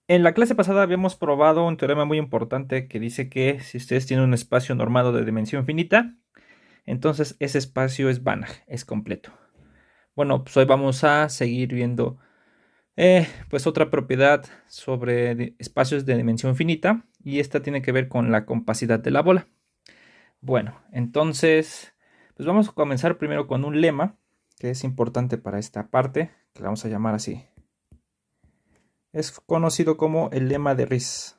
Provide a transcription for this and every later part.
En la clase pasada habíamos probado un teorema muy importante que dice que si ustedes tienen un espacio normado de dimensión finita, entonces ese espacio es Banach, es completo. Bueno, pues hoy vamos a seguir viendo pues otra propiedad sobre espacios de dimensión finita, y esta tiene que ver con la compacidad de la bola. Bueno, entonces pues vamos a comenzar primero con un lema que es importante para esta parte, que la vamos a llamar así. Es conocido como el lema de Riesz.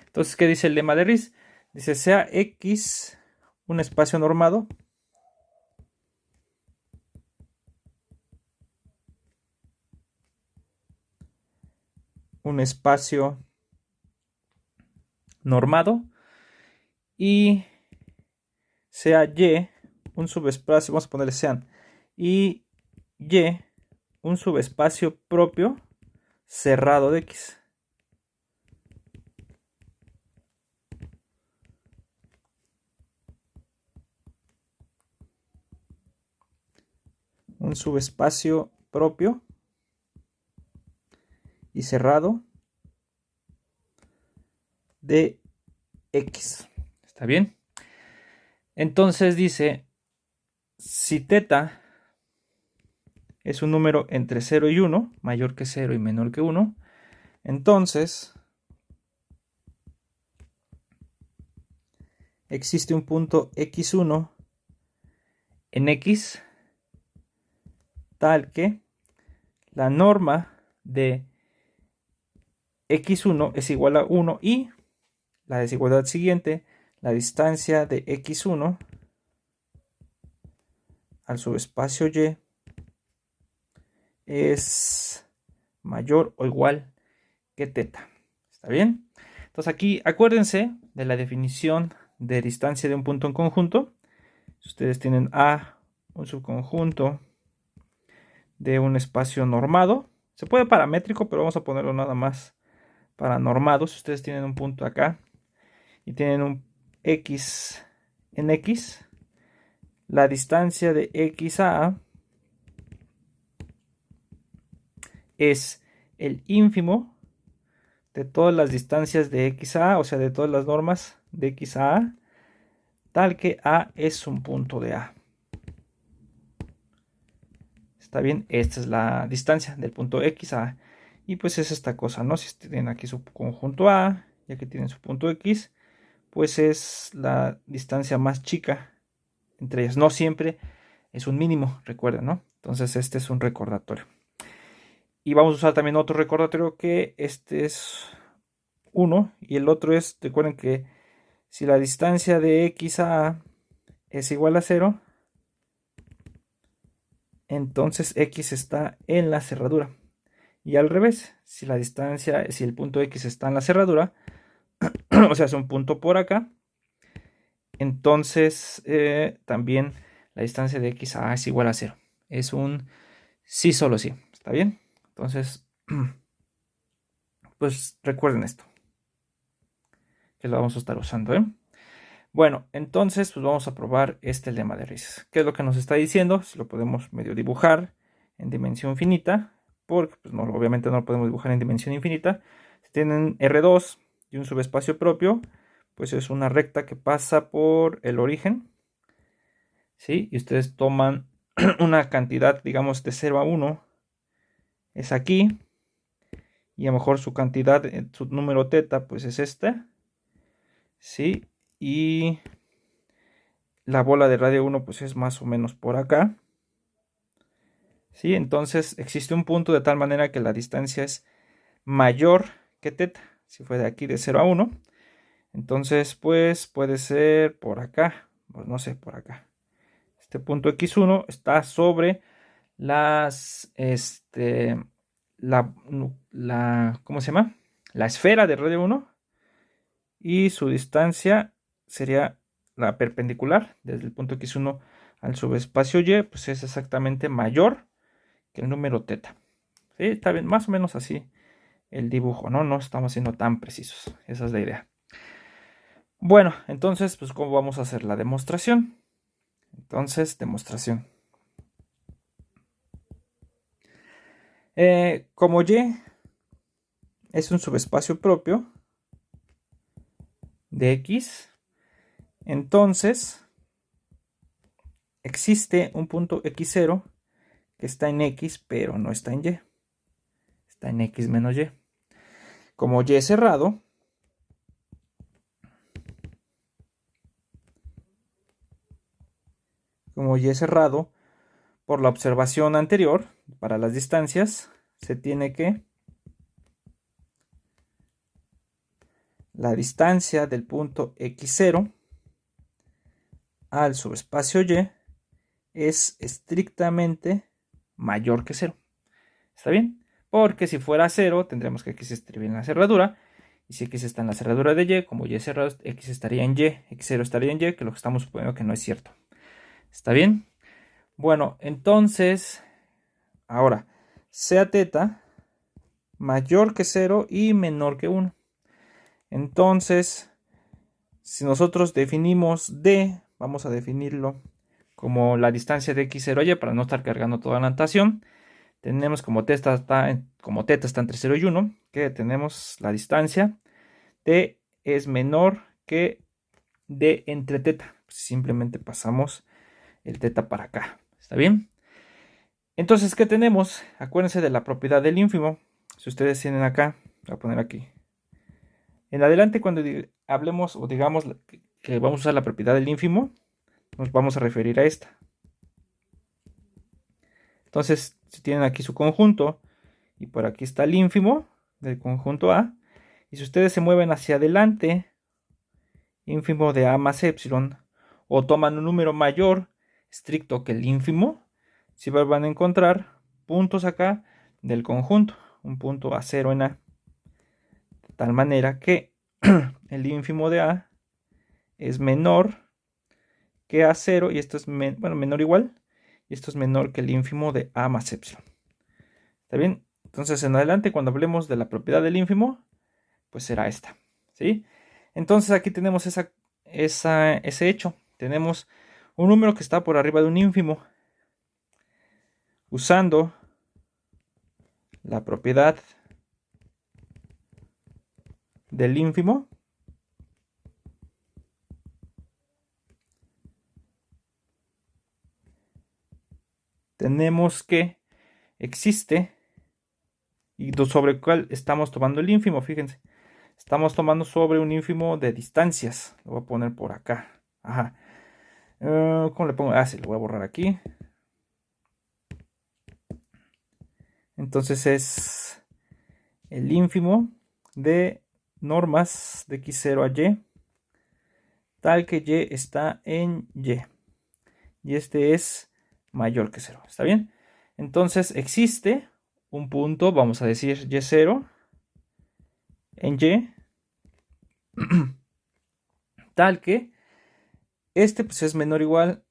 Entonces, ¿qué dice el lema de Riesz? Dice, sea X un espacio normado un espacio normado y sea Y un subespacio, vamos a ponerle sean, y Y un subespacio propio cerrado de X. Un subespacio propio y cerrado de X. ¿Está bien? Entonces dice, si teta es un número entre 0 y 1, mayor que 0 y menor que 1, entonces existe un punto x1 en X tal que la norma de x1 es igual a 1 y la desigualdad siguiente, la distancia de x1 al subespacio Y es mayor o igual que teta. ¿Está bien? Entonces aquí acuérdense de la definición de distancia de un punto en conjunto. Si ustedes tienen A, un subconjunto de un espacio normado, se puede paramétrico, pero vamos a ponerlo nada más para normado. Si ustedes tienen un punto acá y tienen un X en X, la distancia de X a A es el ínfimo de todas las distancias de X a A, o sea, de todas las normas de X a A, tal que A es un punto de A. ¿Está bien? Esta es la distancia del punto X a A. Y pues es esta cosa, ¿no? Si tienen aquí su conjunto A, ya que tienen su punto X, pues es la distancia más chica entre ellas. No siempre es un mínimo, recuerden, ¿no? Entonces este es un recordatorio. Y vamos a usar también otro recordatorio, que este es 1 y el otro es, recuerden que si la distancia de X a A es igual a 0, entonces X está en la cerradura. Y al revés, si la distancia, si el punto X está en la cerradura, o sea, es un punto por acá, entonces también la distancia de X a A es igual a 0. Es un sí, solo sí. ¿Está bien? Entonces, pues recuerden esto, que lo vamos a estar usando, ¿eh? Bueno, entonces, pues vamos a probar este lema de Riesz. ¿Qué es lo que nos está diciendo? Si lo podemos medio dibujar en dimensión finita, porque pues no, obviamente no lo podemos dibujar en dimensión infinita. Si tienen R2 y un subespacio propio, pues es una recta que pasa por el origen, ¿sí? Y ustedes toman una cantidad, digamos, de 0 a 1, es aquí, y a lo mejor su cantidad, su número teta, pues es esta, ¿sí? Y la bola de radio 1 pues es más o menos por acá, ¿sí? Entonces existe un punto de tal manera que la distancia es mayor que teta, si fue de aquí de 0 a 1, entonces pues puede ser por acá, pues no sé, por acá. Este punto x1 está sobre las, ¿cómo se llama? La esfera de radio 1, y su distancia sería la perpendicular desde el punto x1 al subespacio Y, pues es exactamente mayor que el número teta. ¿Sí? Está bien, más o menos así el dibujo, ¿no? No estamos siendo tan precisos. Esa es la idea. Bueno, entonces, pues, ¿cómo vamos a hacer la demostración? Entonces, demostración. Como Y es un subespacio propio de X, entonces existe un punto X0 que está en X, pero no está en Y. Está en X menos Y. Como Y es cerrado, por la observación anterior, para las distancias, se tiene que la distancia del punto X0 al subespacio Y es estrictamente mayor que 0. ¿Está bien? Porque si fuera 0, tendríamos que X estaría en la cerradura. Y si X está en la cerradura de Y, como Y es cerrado, X estaría en Y, X0 estaría en Y, que es lo que estamos suponiendo que no es cierto. ¿Está bien? Bueno, entonces, ahora, sea teta mayor que 0 y menor que 1. Entonces, si nosotros definimos D, vamos a definirlo como la distancia de X0 a Y para no estar cargando toda la notación. Tenemos como teta está entre 0 y 1, que tenemos la distancia T es menor que D entre teta. Simplemente pasamos el teta para acá. ¿Está bien? Entonces, ¿qué tenemos? Acuérdense de la propiedad del ínfimo. Si ustedes tienen acá, voy a poner aquí. En adelante, cuando hablemos o digamos que vamos a usar la propiedad del ínfimo, nos vamos a referir a esta. Entonces, si tienen aquí su conjunto y por aquí está el ínfimo del conjunto A, y si ustedes se mueven hacia adelante, ínfimo de A más epsilon, o toman un número mayor estricto que el ínfimo, si van a encontrar puntos acá del conjunto, un punto A0 en A, de tal manera que el ínfimo de A es menor que A0 y esto es menor igual, y esto es menor que el ínfimo de A más epsilon. ¿Está bien? Entonces en adelante cuando hablemos de la propiedad del ínfimo, pues será esta, ¿sí? Entonces aquí tenemos ese hecho. Tenemos un número que está por arriba de un ínfimo. Usando la propiedad del ínfimo, tenemos que existe y sobre el cual estamos tomando el ínfimo, fíjense. Estamos tomando sobre un ínfimo de distancias. Lo voy a poner por acá. Ajá. ¿Cómo le pongo? Sí, lo voy a borrar aquí. Entonces es el ínfimo de normas de X0 a Y, tal que Y está en Y. Y este es mayor que 0. ¿Está bien? Entonces existe un punto, vamos a decir Y0 en Y, tal que este pues, es menor o igual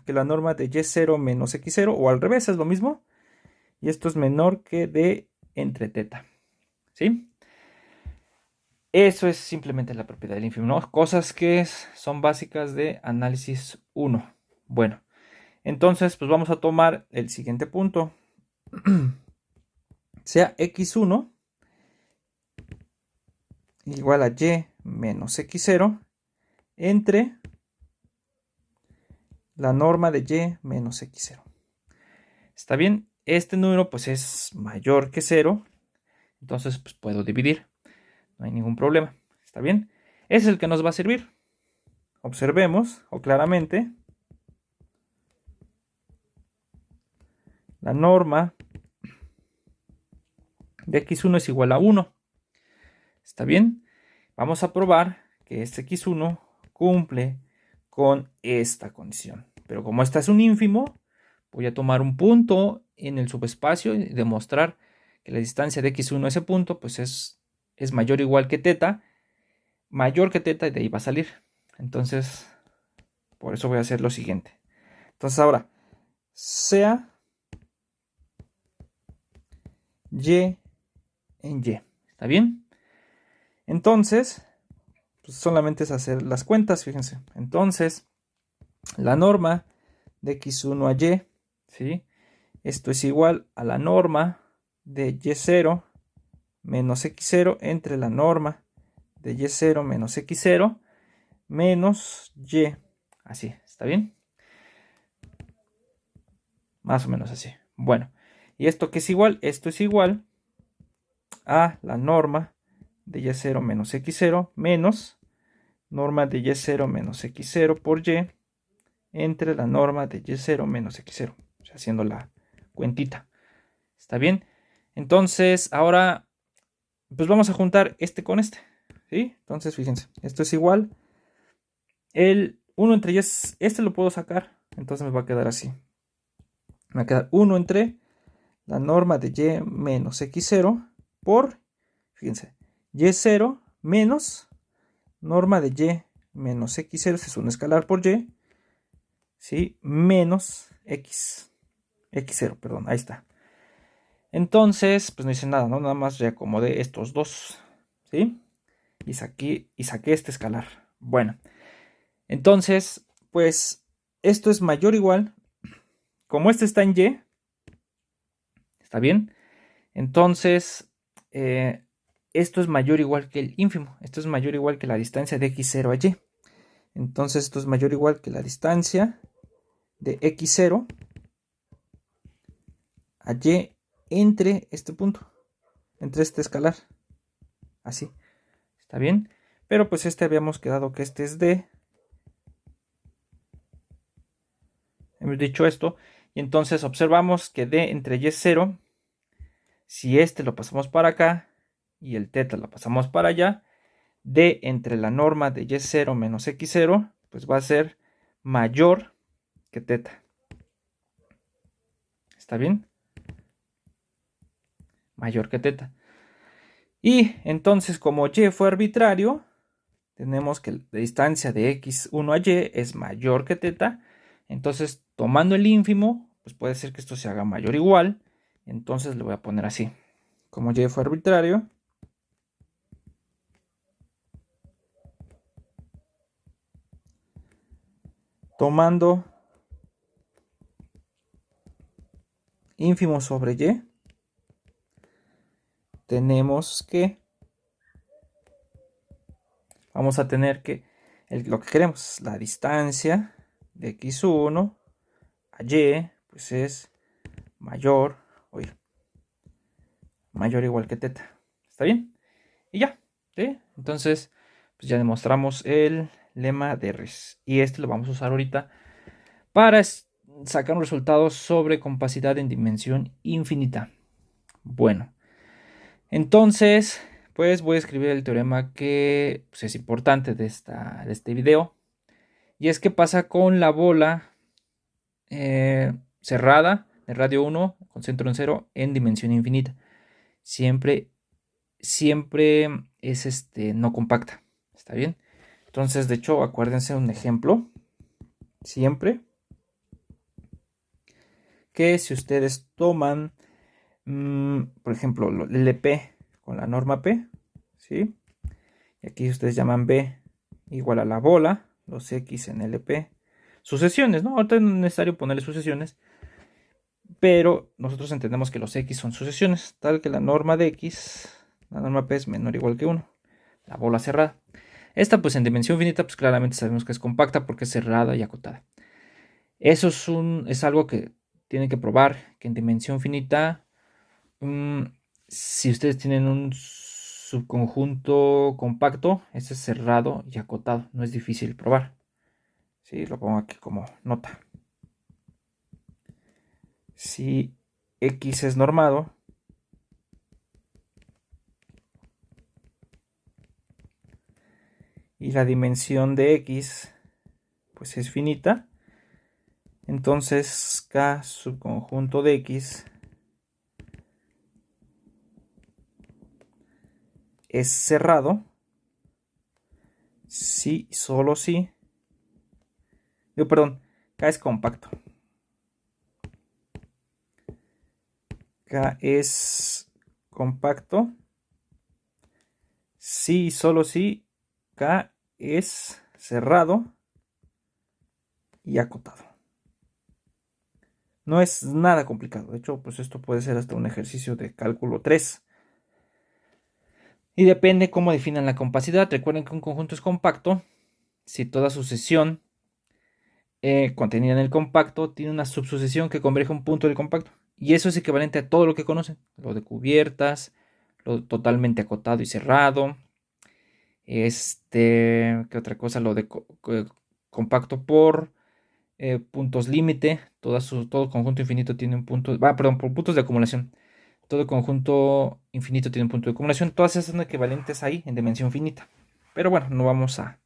que la norma de Y0 menos X0, o al revés, es lo mismo. Y esto es menor que D entre teta. ¿Sí? Eso es simplemente la propiedad del ínfimo, ¿no? Cosas que son básicas de análisis 1. Bueno, entonces pues vamos a tomar el siguiente punto. Sea X1 igual a Y menos X0 entre la norma de Y menos X0. ¿Está bien? Este número pues es mayor que 0, entonces pues puedo dividir. No hay ningún problema. ¿Está bien? Ese es el que nos va a servir. Observemos, o claramente, la norma de X1 es igual a 1. ¿Está bien? Vamos a probar que este X1 cumple con esta condición. Pero como esta es un ínfimo, voy a tomar un punto en el subespacio y demostrar que la distancia de X1 a ese punto pues es mayor o igual que teta, mayor que teta, y de ahí va a salir. Entonces, por eso voy a hacer lo siguiente. Entonces ahora, sea Y en Y. ¿Está bien? Entonces, pues solamente es hacer las cuentas, fíjense. Entonces, la norma de X1 a Y, ¿sí? Esto es igual a la norma de y0 menos x0 entre la norma de y0 menos x0 menos y. Así, ¿está bien? Más o menos así. Bueno, ¿y esto qué es igual? Esto es igual a la norma de y0 menos x0 menos norma de y0 menos x0 por y entre la norma de y0 menos x0. O sea, haciendo la cuentita. ¿Está bien? Entonces, ahora, pues vamos a juntar este con este. ¿Sí? Entonces, fíjense, esto es igual. El 1 entre y, este lo puedo sacar. Entonces me va a quedar así. Me va a quedar 1 entre la norma de y menos x0 por, fíjense, y0 menos norma de y menos x0, este es un escalar por y, ¿sí? Menos x0, perdón, ahí está. Entonces, pues no hice nada, ¿no? Nada más reacomodé estos dos, ¿sí? Y saqué este escalar. Bueno, entonces, pues esto es mayor o igual, como este está en y, ¿está bien? Entonces, esto es mayor o igual que el ínfimo. Esto es mayor o igual que la distancia de x0 a y. Entonces, esto es mayor o igual que la distancia de x0 a y entre este punto, entre este escalar. Así, ¿está bien? Pero pues este habíamos quedado que este es d. Hemos dicho esto. Y entonces observamos que d entre y es 0. Si este lo pasamos para acá y el teta lo pasamos para allá, d entre la norma de y0 menos x0, pues va a ser mayor que teta. ¿Está bien? Mayor que teta. Y entonces, como y fue arbitrario, tenemos que la distancia de x1 a y es mayor que teta. Entonces, tomando el ínfimo, pues puede ser que esto se haga mayor o igual. Entonces le voy a poner así. Como y fue arbitrario, tomando ínfimo sobre y, tenemos que, vamos a tener que, lo que queremos, la distancia de x1 a y, pues es mayor, oye, mayor o igual que teta. ¿Está bien? Y ya, ¿sí? Entonces, pues ya demostramos el lema de Riss. Y este lo vamos a usar ahorita para sacar un resultado sobre compacidad en dimensión infinita. Bueno, entonces, pues voy a escribir el teorema que pues, es importante de este video. Y es que pasa con la bola cerrada de radio 1 con centro en 0 en dimensión infinita. Siempre es no compacta. ¿Está bien? Entonces, de hecho, acuérdense un ejemplo. Siempre que si ustedes toman, por ejemplo, el LP con la norma P, ¿sí? Y aquí ustedes llaman B igual a la bola, los X en LP, sucesiones, ¿no? Ahorita no es necesario ponerle sucesiones, pero nosotros entendemos que los X son sucesiones, tal que la norma de X, la norma P es menor o igual que 1, la bola cerrada. Esta pues en dimensión finita pues claramente sabemos que es compacta porque es cerrada y acotada. Eso es algo que tienen que probar, que en dimensión finita, si ustedes tienen un subconjunto compacto, este es cerrado y acotado, no es difícil probar. Sí, lo pongo aquí como nota. Si X es normado, y la dimensión de X pues es finita, entonces K subconjunto de X es cerrado si, solo si, perdón, K es compacto. K es compacto si, solo si K es cerrado y acotado. No es nada complicado. De hecho, pues esto puede ser hasta un ejercicio de cálculo 3. Y depende cómo definan la compacidad. Recuerden que un conjunto es compacto si toda sucesión contenida en el compacto tiene una subsucesión que converge a un punto del compacto. Y eso es equivalente a todo lo que conocen. Lo de cubiertas, lo totalmente acotado y cerrado. ¿Qué otra cosa? Lo de compacto por puntos límite. Todo conjunto infinito tiene un punto. Perdón, por puntos de acumulación. Todo conjunto infinito tiene un punto de acumulación. Todas esas son equivalentes ahí en dimensión finita. Pero bueno, no vamos a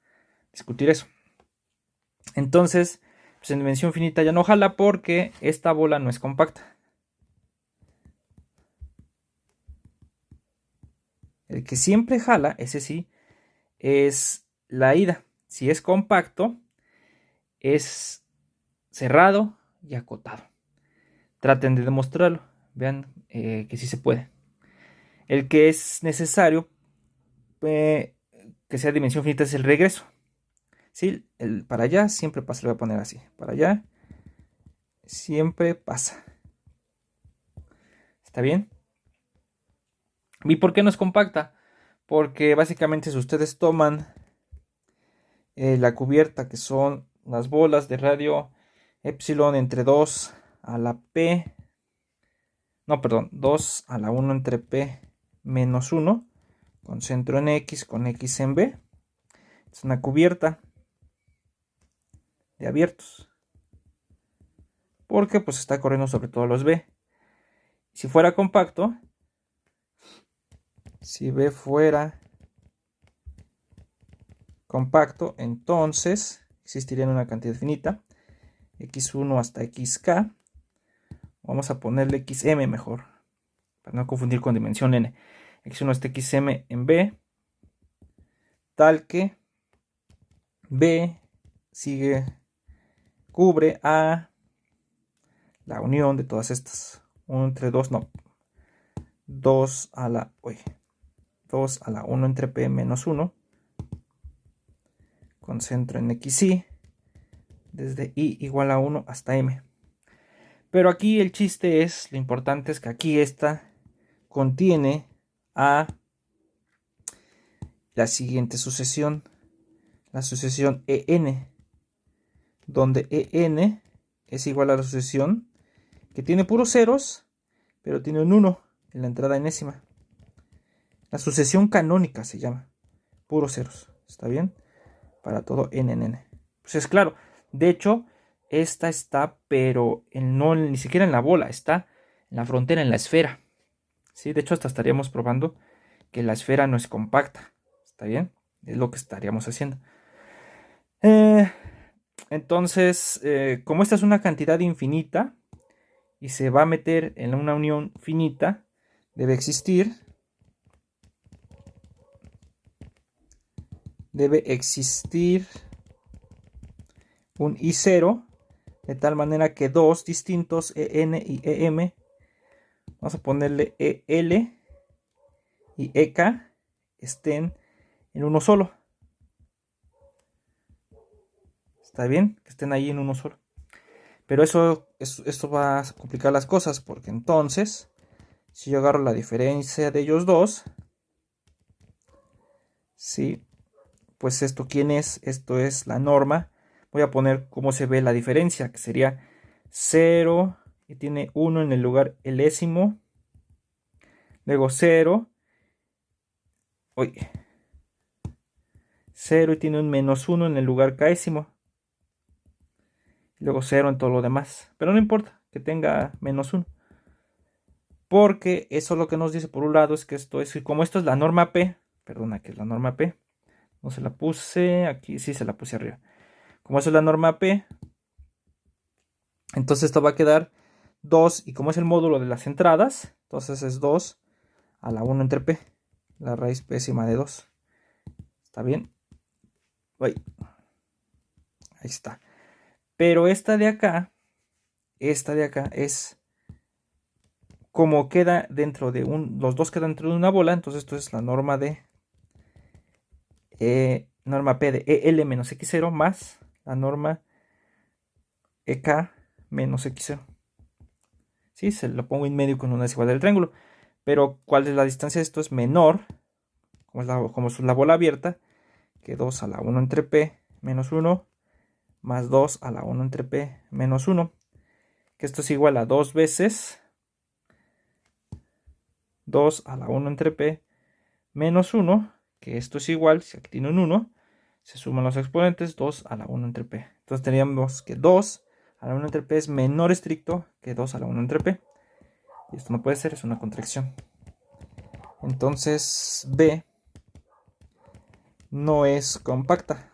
discutir eso. Entonces, pues en dimensión finita ya no jala porque esta bola no es compacta. El que siempre jala, ese sí, es la ida. Si es compacto, es cerrado y acotado. Traten de demostrarlo. Vean que sí se puede. El que es necesario que sea dimensión finita es el regreso. ¿Sí? El para allá siempre pasa. Lo voy a poner así. Para allá siempre pasa. ¿Está bien? ¿Y por qué no es compacta? Porque básicamente si ustedes toman la cubierta, que son las bolas de radio epsilon entre 2 a la p, no, perdón, 2 a la 1 entre p menos 1, con centro en x, con x en b, es una cubierta de abiertos, porque pues está corriendo sobre todos los b. Si fuera compacto, si b fuera compacto, entonces existiría en una cantidad finita, x1 hasta xk. Vamos a ponerle xm mejor, para no confundir con dimensión n. x1 hasta xm en b, tal que b cubre a la unión de todas estas. 1 entre 2, no. 2 a la 1 entre p menos 1, con centro en xy, desde i igual a 1 hasta m. Pero aquí el chiste es, lo importante es que aquí esta contiene a la siguiente sucesión, la sucesión en, donde en es igual a la sucesión que tiene puros ceros, pero tiene un 1 en la entrada enésima. La sucesión canónica se llama, puros ceros, ¿está bien? Para todo n. Pues es claro, de hecho, esta está, pero no ni siquiera en la bola, está en la frontera, en la esfera. ¿Sí? De hecho, hasta estaríamos probando que la esfera no es compacta, ¿está bien? Es lo que estaríamos haciendo. Entonces, como esta es una cantidad infinita y se va a meter en una unión finita, debe existir un I0, de tal manera que dos distintos EN y EM, vamos a ponerle EL y EK, estén en uno solo. ¿Está bien? Que estén ahí en uno solo. Pero esto va a complicar las cosas, porque entonces, si yo agarro la diferencia de ellos dos, ¿sí? Pues esto, ¿quién es? Esto es la norma. Voy a poner cómo se ve la diferencia, que sería 0 y tiene 1 en el lugar elésimo. Luego 0. 0 y tiene un menos 1 en el lugar késimo. Luego 0 en todo lo demás. Pero no importa que tenga menos 1. Porque eso lo que nos dice por un lado es que esto es, como esto es la norma P, perdona, que es la norma P. No se la puse aquí, sí se la puse arriba. Como eso es la norma P, entonces esto va a quedar 2, y como es el módulo de las entradas, entonces es 2 a la 1 entre P, la raíz pésima de 2. ¿Está bien? Ahí está. Pero esta de acá es como queda dentro de los dos quedan dentro de una bola, entonces esto es la norma de norma P de EL menos X0 más la norma EK menos X0. ¿sí? Se lo pongo en medio con una desigualdad del triángulo. Pero ¿cuál es la distancia de esto? Es menor, como es la bola abierta, que 2 a la 1 entre P menos 1 más 2 a la 1 entre P menos 1. Que esto es igual a 2 veces 2 a la 1 entre P menos 1, que esto es igual, si aquí tiene un 1, se suman los exponentes, 2 a la 1 entre P. Entonces teníamos que 2 a la 1 entre P es menor estricto que 2 a la 1 entre P. Y esto no puede ser, es una contracción. Entonces B no es compacta.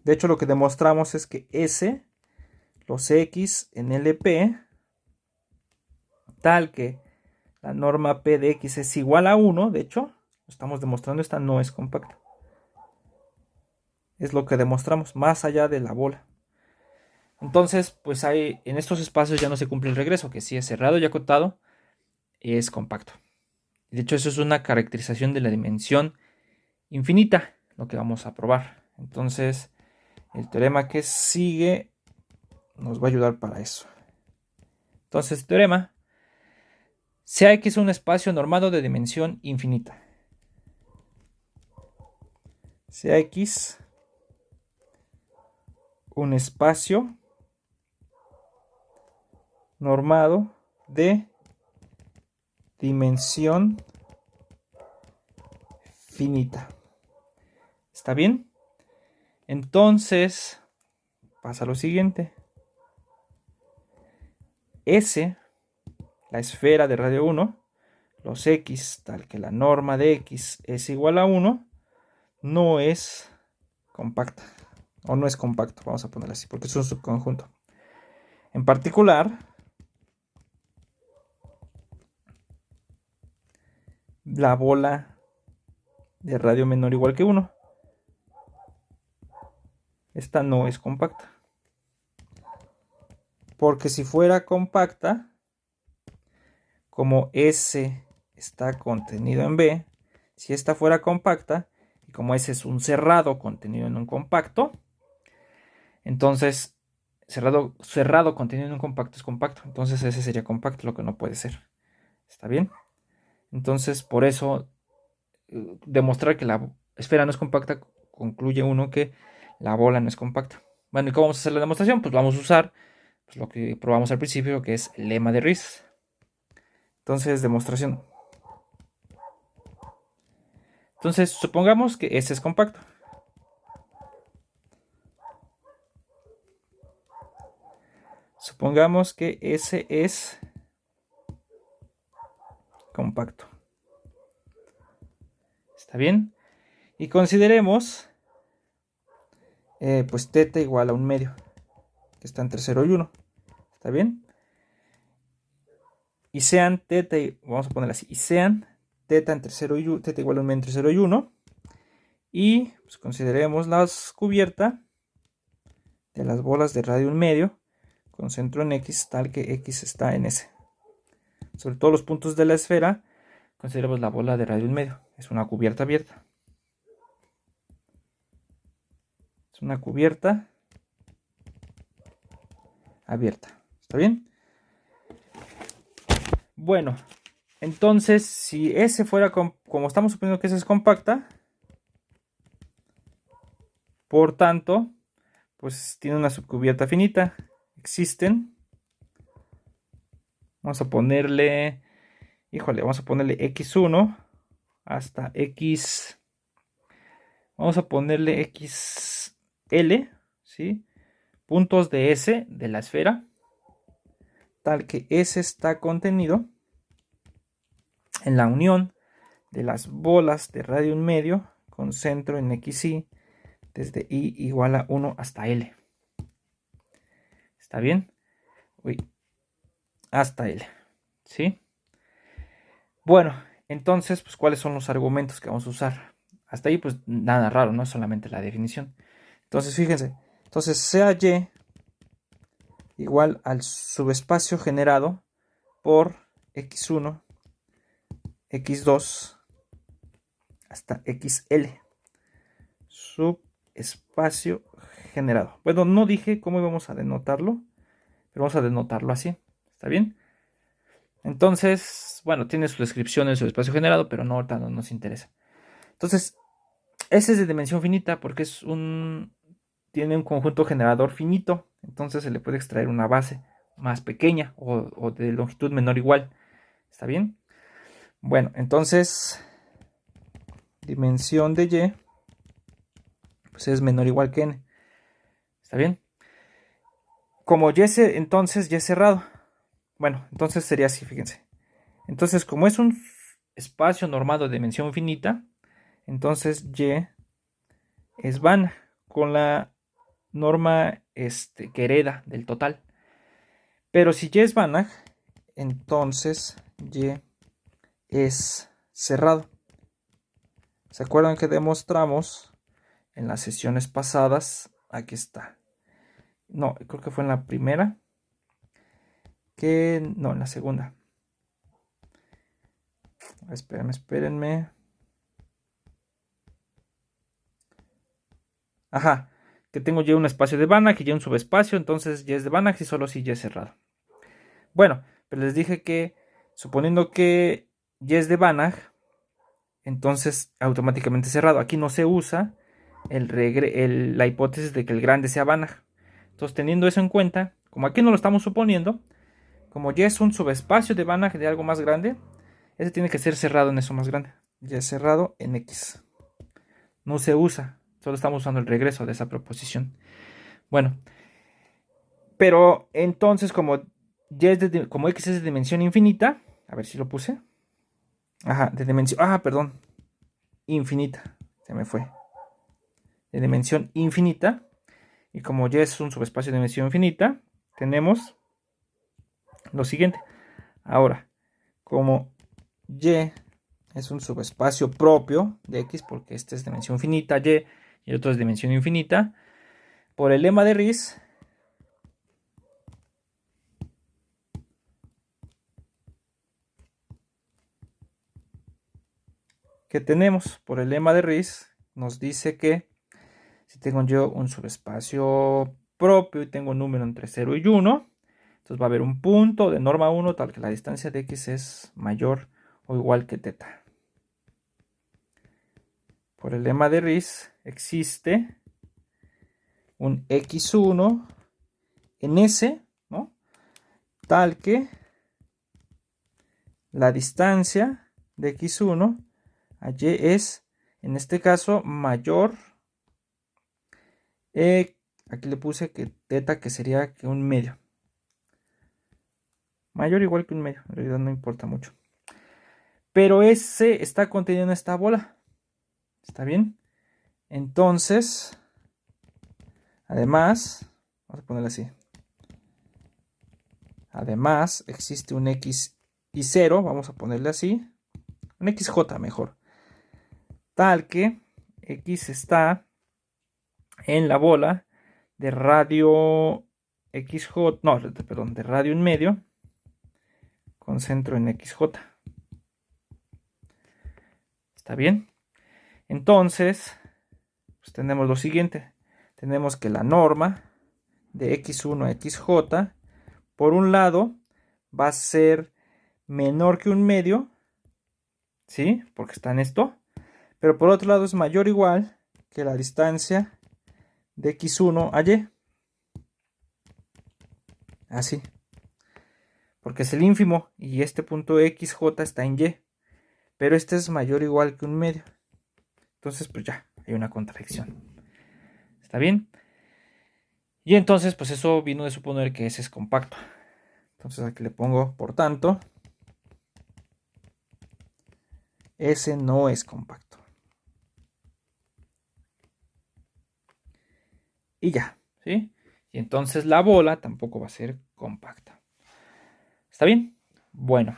De hecho, lo que demostramos es que S, los X en LP, tal que la norma P de X es igual a 1, de hecho, estamos demostrando, esta no es compacta. Es lo que demostramos, más allá de la bola. Entonces, pues en estos espacios ya no se cumple el regreso, que si es cerrado y acotado, es compacto. De hecho, eso es una caracterización de la dimensión infinita, lo que vamos a probar. Entonces, el teorema que sigue nos va a ayudar para eso. Entonces, teorema, sea X un espacio normado de dimensión infinita. Sea X un espacio normado de dimensión finita. ¿Está bien? Entonces, pasa lo siguiente. S, la esfera de radio 1, los X, tal que la norma de X es igual a 1, no es compacta. O no es compacto, vamos a ponerlo así, porque es un subconjunto. En particular, la bola de radio menor o igual que 1, esta no es compacta. Porque si fuera compacta, como S está contenido en B, si esta fuera compacta, y como S es un cerrado contenido en un compacto, entonces cerrado contenido en un compacto es compacto. Entonces ese sería compacto, lo que no puede ser. ¿Está bien? Entonces, por eso, demostrar que la esfera no es compacta, concluye uno que la bola no es compacta. Bueno, ¿y cómo vamos a hacer la demostración? Pues vamos a usar lo que probamos al principio, que es el lema de Riesz. Entonces, demostración. Entonces, supongamos que S es compacto. Supongamos que S es compacto. ¿Está bien? Y consideremos pues θ igual a 1/2, que está entre 0 y 1. ¿Está bien? Y sean θ, vamos a ponerlo así, y sean θ entre 0 y 1, θ igual a 1 entre 0 y 1. Y pues consideremos la cubierta de las bolas de radio 1/2 con centro en X, tal que X está en S. Sobre todos los puntos de la esfera, consideremos la bola de radio 1/2. Es una cubierta abierta. Es una cubierta abierta. ¿Está bien? Bueno, entonces, si S fuera, como estamos suponiendo que S es compacta, por tanto, pues tiene una subcubierta finita. Existen. Vamos a ponerle, vamos a ponerle x1 hasta x. Vamos a ponerle xl, ¿sí? Puntos de S de la esfera, tal que S está contenido en la unión de las bolas de radio 1/2 con centro en xy desde i igual a 1 hasta l. ¿Está bien? Hasta l. ¿Sí? Bueno, entonces, pues, ¿cuáles son los argumentos que vamos a usar? Hasta ahí, pues, nada raro, no es solamente la definición. Entonces, fíjense. Entonces, sea y igual al subespacio generado por x1, x2 hasta xl. Subespacio generado. Bueno, no dije cómo íbamos a denotarlo, pero vamos a denotarlo así. ¿Está bien? Entonces, bueno, tiene su descripción en su espacio generado, pero no, ahorita no nos interesa. Entonces, ese es de dimensión finita porque tiene un conjunto generador finito. Entonces se le puede extraer una base más pequeña o de longitud menor o igual. ¿Está bien? Bueno, entonces, dimensión de y pues es menor o igual que n. ¿Está bien? Como y entonces y es cerrado. Bueno, entonces sería así, fíjense. Entonces, como es un espacio normado de dimensión finita, entonces y es vana con la norma que hereda del total. Pero si y es vana, entonces y es cerrado. ¿Se acuerdan que demostramos en las sesiones pasadas? Aquí está. No, creo que fue en la primera. No, en la segunda. Espérenme. Ajá, que tengo ya un espacio de Banach y ya un subespacio, entonces ya es de Banach y solo si ya es cerrado. Bueno, pero les dije que suponiendo que ya es de Banach, entonces automáticamente cerrado. Aquí no se usa la hipótesis de que el grande sea Banach. Entonces, teniendo eso en cuenta, como aquí no lo estamos suponiendo, como ya es un subespacio de Banach de algo más grande, ese tiene que ser cerrado en eso más grande. Ya es cerrado en X. No se usa, solo estamos usando el regreso de esa proposición. Bueno, pero entonces como como X es de dimensión infinita, a ver si lo puse. Ajá, de dimensión, perdón, infinita, se me fue. De dimensión infinita, y como Y es un subespacio de dimensión infinita, tenemos lo siguiente. Ahora, como Y es un subespacio propio de X, porque este es dimensión finita Y el otro es dimensión infinita, por el lema de Riesz, que tenemos por el lema de Riesz, nos dice que si tengo yo un subespacio propio y tengo un número entre 0 y 1, entonces va a haber un punto de norma 1 tal que la distancia de X es mayor o igual que teta. Por el lema de Riesz existe un X1 en S, ¿no? Tal que la distancia de X1 a Y es, en este caso, mayor. Aquí le puse que teta que sería que un medio. Mayor o igual que un medio, en realidad no importa mucho. Pero ese está contenido en esta bola. ¿Está bien? Entonces, además, vamos a ponerlo así. Además, existe un X y 0, vamos a ponerle así. Un XJ mejor. Tal que X está en la bola de radio XJ, no, perdón, de radio en medio con centro en XJ. ¿Está bien? Entonces, pues tenemos lo siguiente. Tenemos que la norma de X1 a XJ, por un lado, va a ser menor que un medio, ¿sí? Porque está en esto. Pero por otro lado es mayor o igual que la distancia de X1 a Y. Así. Porque es el ínfimo y este punto XJ está en Y. Pero este es mayor o igual que un medio. Entonces, pues ya, hay una contradicción. ¿Está bien? Y entonces, pues eso vino de suponer que ese es compacto. Entonces aquí le pongo, por tanto, ese no es compacto. Y ya, ¿sí? Y entonces la bola tampoco va a ser compacta. ¿Está bien? Bueno.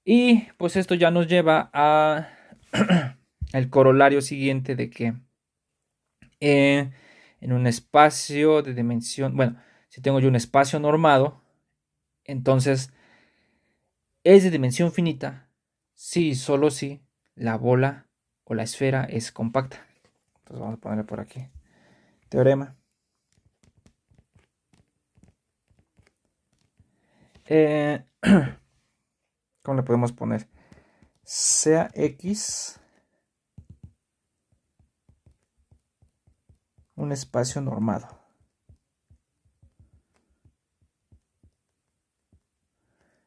Y pues esto ya nos lleva a el corolario siguiente de que en un espacio de dimensión, bueno, si tengo yo un espacio normado, entonces es de dimensión finita si solo si la bola o la esfera es compacta. Entonces vamos a ponerle por aquí. Teorema. ¿Cómo le podemos poner? Sea X un espacio normado.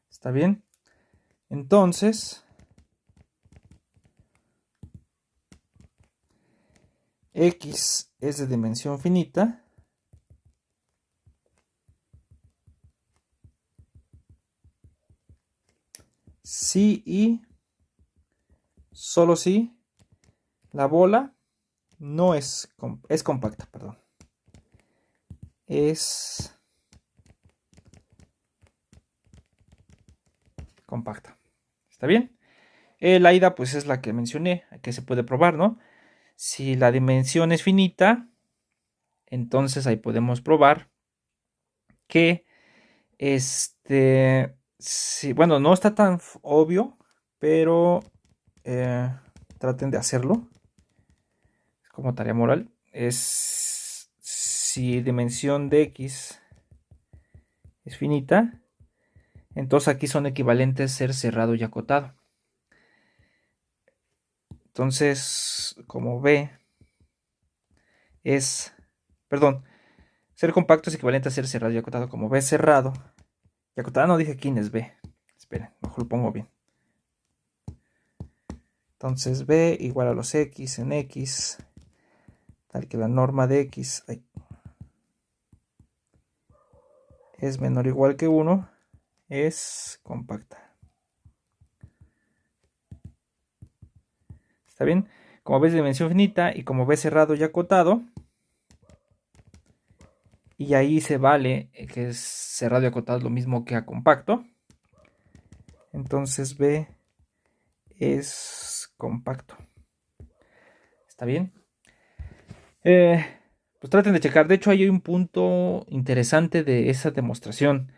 ¿Está bien? Entonces, X es de dimensión finita. Si y solo si la bola no es compacta, perdón. Es compacta. ¿Está bien? La ida pues es la que mencioné, que se puede probar, ¿no? Si la dimensión es finita, entonces ahí podemos probar que sí, bueno, no está tan obvio, pero traten de hacerlo. Es como tarea moral. Es si dimensión de X es finita, entonces aquí son equivalentes ser cerrado y acotado. Entonces, como B es, perdón, ser compacto es equivalente a ser cerrado y acotado. Como B es cerrado y acotado, no dije quién es B. Esperen, mejor lo pongo bien. Entonces B igual a los X en X, tal que la norma de X es menor o igual que 1, es compacta. ¿Está bien? Como ves de dimensión finita y como ves cerrado y acotado, y ahí se vale que es cerrado y acotado lo mismo que a compacto, entonces B es compacto. ¿Está bien? Pues traten de checar. De hecho, hay un punto interesante de esa demostración.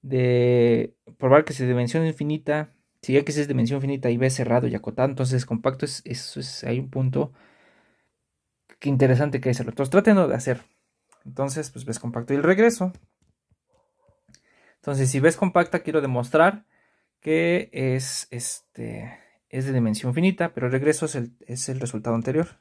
De probar que si dimensión infinita, si X es dimensión finita y B cerrado y acotado, entonces compacto hay un punto que interesante que hacerlo. Entonces traten de hacer. Entonces, pues ves compacto y el regreso. Entonces, si ves compacta, quiero demostrar que es de dimensión finita, pero el regreso es el resultado anterior.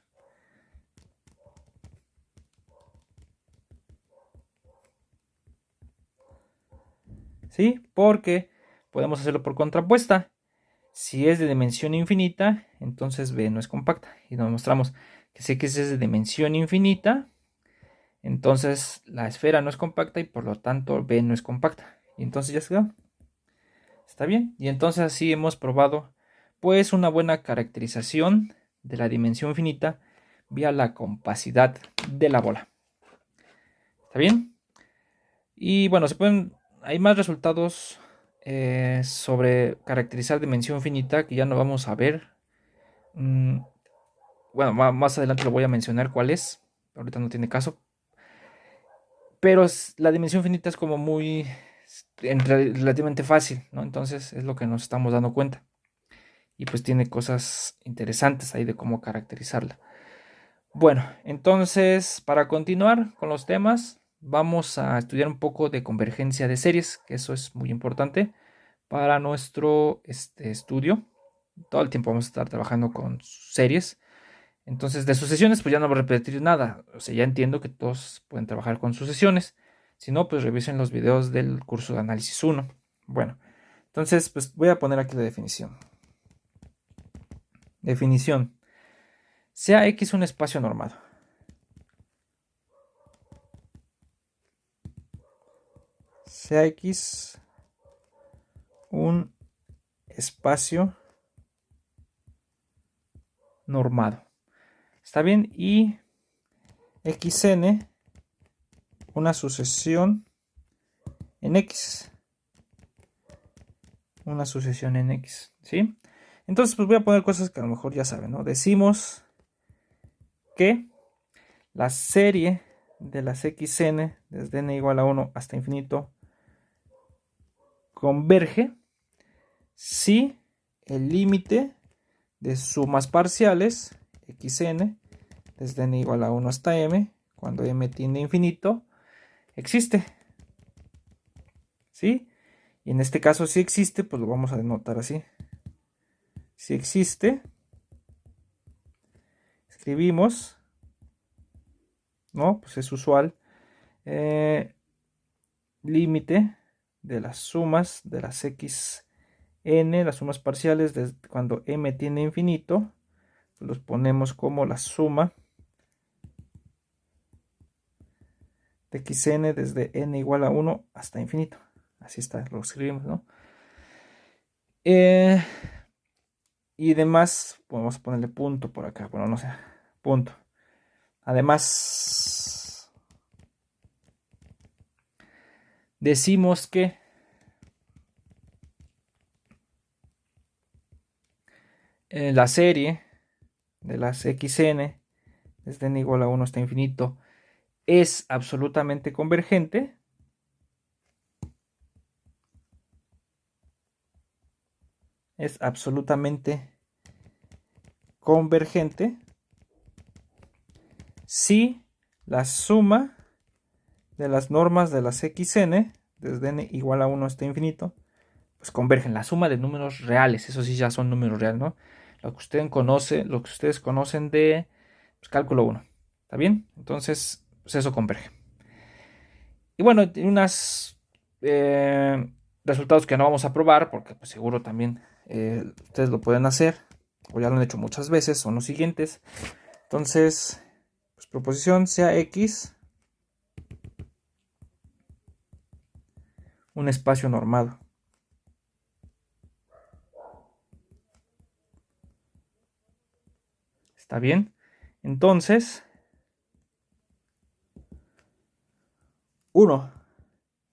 ¿Sí? Porque podemos hacerlo por contrapuesta. Si es de dimensión infinita, entonces B no es compacta. Y nos mostramos que si X es de dimensión infinita, entonces la esfera no es compacta y por lo tanto B no es compacta. Y entonces ya se quedó. ¿Está bien? Y entonces así hemos probado pues una buena caracterización de la dimensión finita vía la compacidad de la bola. ¿Está bien? Y bueno, hay más resultados sobre caracterizar dimensión finita que ya no vamos a ver. Bueno, más adelante lo voy a mencionar cuál es. Ahorita no tiene caso. Pero la dimensión finita es como muy relativamente fácil, ¿no? Entonces es lo que nos estamos dando cuenta. Y pues tiene cosas interesantes ahí de cómo caracterizarla. Bueno, entonces para continuar con los temas, vamos a estudiar un poco de convergencia de series, que eso es muy importante para nuestro estudio. Todo el tiempo vamos a estar trabajando con series. Entonces, de sucesiones, pues ya no voy a repetir nada. O sea, ya entiendo que todos pueden trabajar con sucesiones. Si no, pues revisen los videos del curso de análisis 1. Bueno, entonces, pues voy a poner aquí la definición. Definición. Sea X un espacio normado. Sea X un espacio normado. ¿Está bien? Y XN una sucesión en X. Una sucesión en X. ¿Sí? Entonces, pues voy a poner cosas que a lo mejor ya saben, ¿no? Decimos que la serie de las xn desde n igual a 1 hasta infinito converge si el límite de sumas parciales xn desde n igual a 1 hasta m, cuando m tiende a infinito, existe. ¿Sí? Y en este caso, si existe, pues lo vamos a denotar así. Si existe, escribimos, ¿no? Pues es usual. Límite de las sumas de las xn, las sumas parciales, desde cuando m tiene infinito, pues los ponemos como la suma de xn desde n igual a 1 hasta infinito. Así está, lo escribimos, ¿no? Y demás, vamos a ponerle punto por acá, bueno, no sé, punto. Además, decimos que la serie de las xn desde n igual a 1 hasta infinito es absolutamente convergente. Es absolutamente convergente si la suma de las normas de las xn desde n igual a 1 hasta infinito pues convergen. La suma de números reales, eso sí ya son números reales, ¿no? Lo que ustedes conocen de pues, cálculo 1. ¿Está bien? Entonces, pues eso converge. Y bueno, tiene unos resultados que no vamos a probar, porque pues, seguro también ustedes lo pueden hacer, o ya lo han hecho muchas veces, son los siguientes. Entonces, pues proposición sea X un espacio normado. ¿Está bien? Entonces, 1.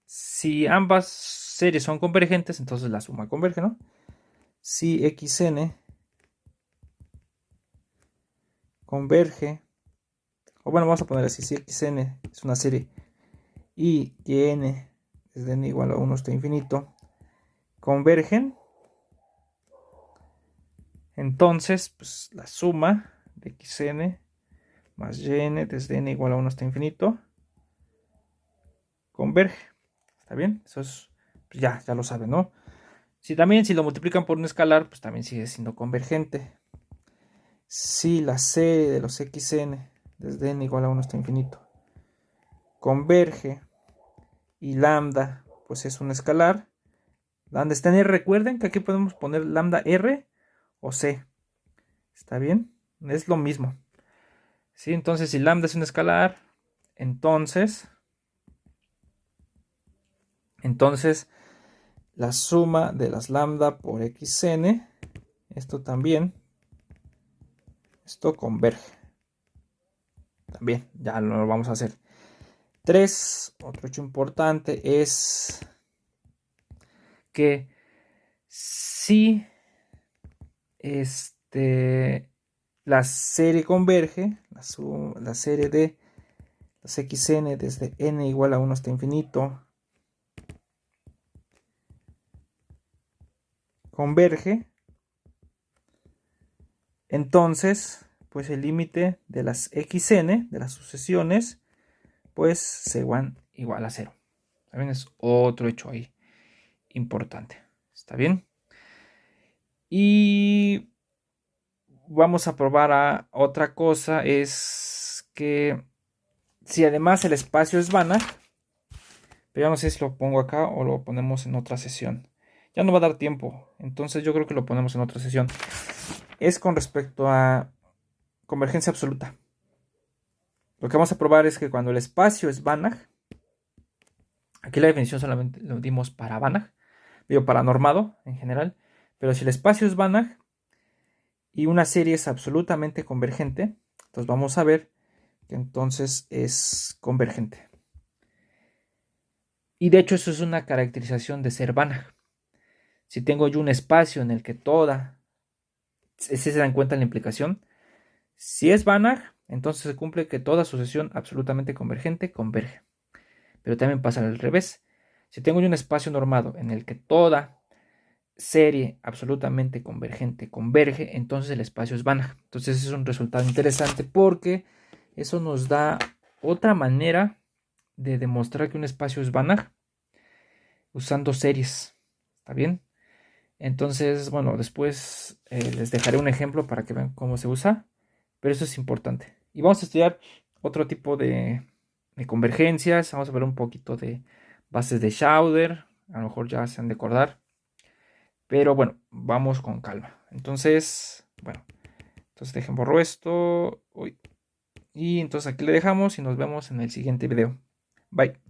Si ambas series son convergentes, entonces la suma converge, ¿no? Si xn converge, o bueno, vamos a poner así, si xn es una serie y yn desde n igual a 1 hasta infinito convergen, entonces pues la suma de xn más yn desde n igual a 1 hasta infinito converge. ¿Está bien? Eso es, pues ya lo saben, ¿no? Si lo multiplican por un escalar, pues también sigue siendo convergente. Si la serie de los xn desde n igual a 1 hasta infinito converge y lambda pues es un escalar, lambda está en R, recuerden que aquí podemos poner lambda R o C. ¿Está bien? Es lo mismo. ¿Sí? Entonces si lambda es un escalar, entonces la suma de las lambda por xn, esto converge. También, ya lo vamos a hacer. 3, otro hecho importante es que si la serie converge, la serie de las xn desde n igual a 1 hasta infinito converge, entonces pues el límite de las xn, de las sucesiones, pues se van igual a 0. También es otro hecho ahí importante. ¿Está bien? Y vamos a probar a otra cosa, es que si además el espacio es Banach, pero ya no sé si lo pongo acá o lo ponemos en otra sesión. Ya no va a dar tiempo, entonces yo creo que lo ponemos en otra sesión. Es con respecto a convergencia absoluta. Lo que vamos a probar es que cuando el espacio es Banach, aquí la definición solamente lo dimos para Banach, digo para normado en general, pero si el espacio es Banach y una serie es absolutamente convergente, entonces vamos a ver que entonces es convergente. Y de hecho eso es una caracterización de ser Banach. Si tengo yo un espacio en el que se dan cuenta la implicación, si es Banach, entonces se cumple que toda sucesión absolutamente convergente converge. Pero también pasa al revés. Si tengo yo un espacio normado en el que toda serie absolutamente convergente converge, entonces el espacio es Banach. Entonces es un resultado interesante porque eso nos da otra manera de demostrar que un espacio es Banach usando series. ¿Está bien? Entonces, bueno, después les dejaré un ejemplo para que vean cómo se usa, pero eso es importante. Y vamos a estudiar otro tipo de convergencias, vamos a ver un poquito de bases de Schauder, a lo mejor ya se han de acordar, pero bueno, vamos con calma. Entonces, bueno, entonces dejen borro esto, uy, y entonces aquí le dejamos y nos vemos en el siguiente video. Bye.